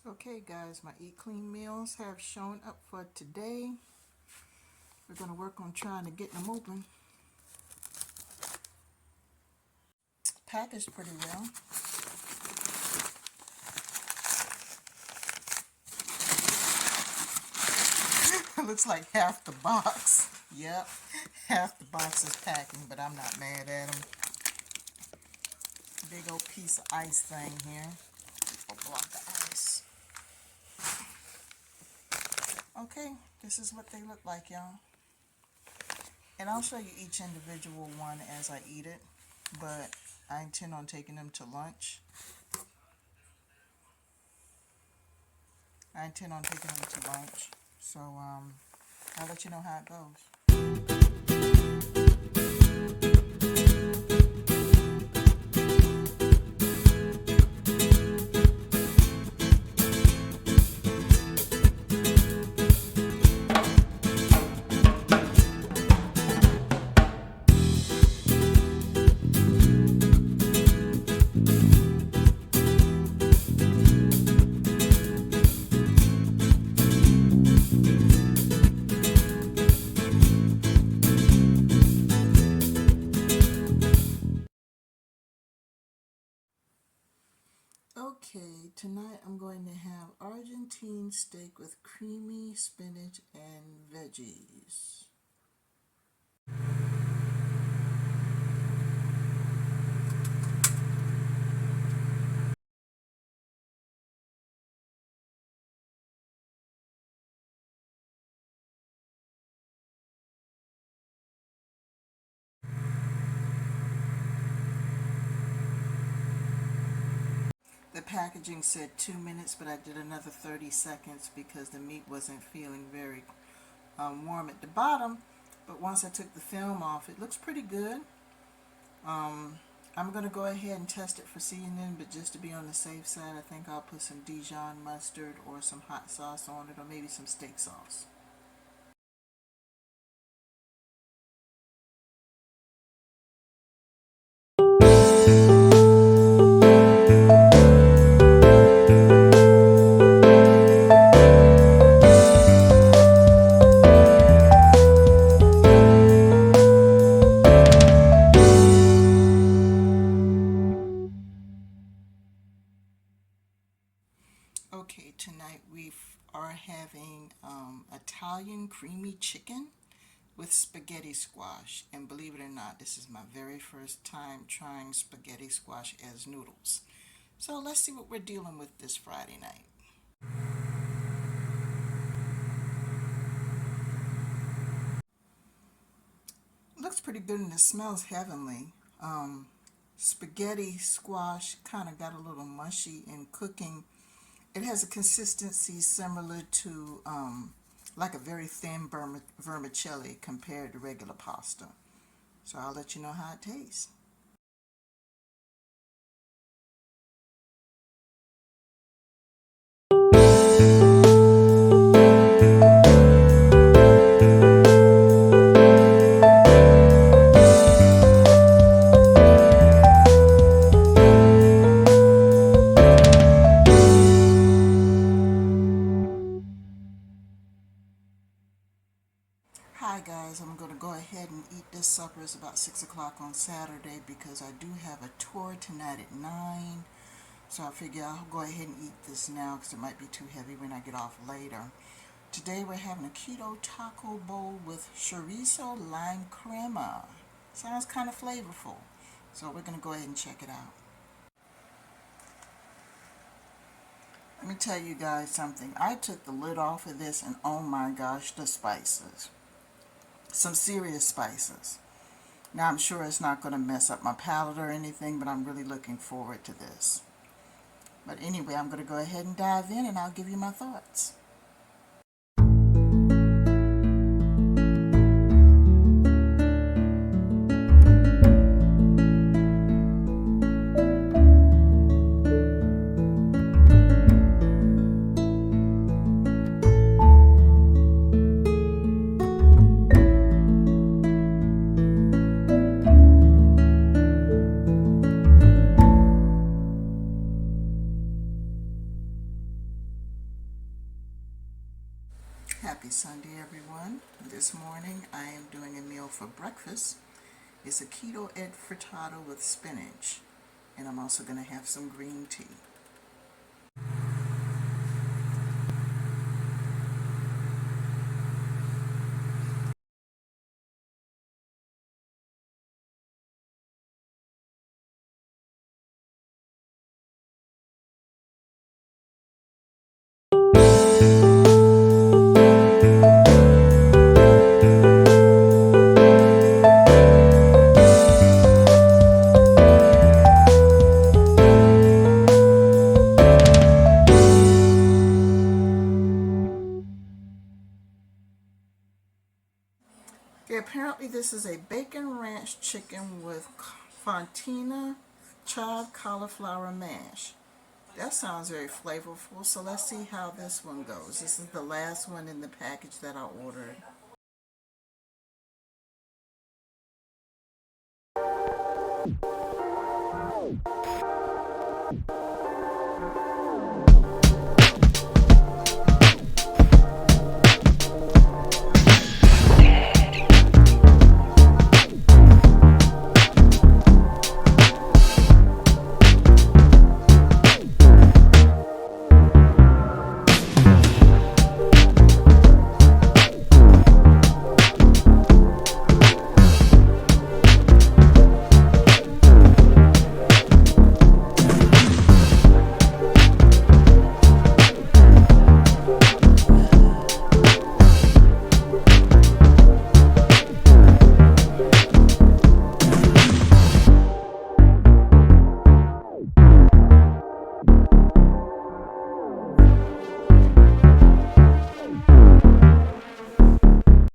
Okay guys, my EatClean meals have shown up for today. We're going to work on trying to get them open. Packaged pretty well. It looks like half the box. Yep, half the box is packing, but I'm not mad at them. Big old piece of ice thing here. I'll block the ice. Okay, this is what they look like, y'all. And I'll show you each individual one as I eat it, but I intend on taking them to lunch. So I'll let you know how it goes. Okay, tonight I'm going to have Argentine steak with creamy spinach and veggies. The packaging said 2 minutes, but I did another 30 seconds because the meat wasn't feeling very warm at the bottom. But once I took the film off, it looks pretty good. I'm going to go ahead and test it for seasoning, but just to be on the safe side, I think I'll put some Dijon mustard or some hot sauce on it, or maybe some steak sauce. Okay, tonight we are having Italian creamy chicken with spaghetti squash, and believe it or not, this is my very first time trying spaghetti squash as noodles. So let's see what we're dealing with this Friday night. Looks pretty good and it smells heavenly. Spaghetti squash kind of got a little mushy in cooking. It has a consistency similar to like a very thin vermicelli compared to regular pasta. So I'll let you know how it tastes. Hi guys, I'm going to go ahead and eat this supper. It's about 6 o'clock on Saturday because I do have a tour tonight at 9. So I figure I'll go ahead and eat this now because it might be too heavy when I get off later. Today we're having a keto taco bowl with chorizo lime crema. Sounds kind of flavorful. So we're going to go ahead and check it out. Let me tell you guys something. I took the lid off of this and oh my gosh, the spices. Some serious spices. Now I'm sure it's not going to mess up my palate or anything, but I'm really looking forward to this. But anyway, I'm going to go ahead and dive in and I'll give you my thoughts. Sunday, everyone. This morning I am doing a meal for breakfast. It's a keto egg frittata with spinach, and I'm also going to have some green tea. Okay, apparently this is a bacon ranch chicken with fontina chive cauliflower mash. That sounds very flavorful, so let's see how this one goes. This is the last one in the package that I ordered.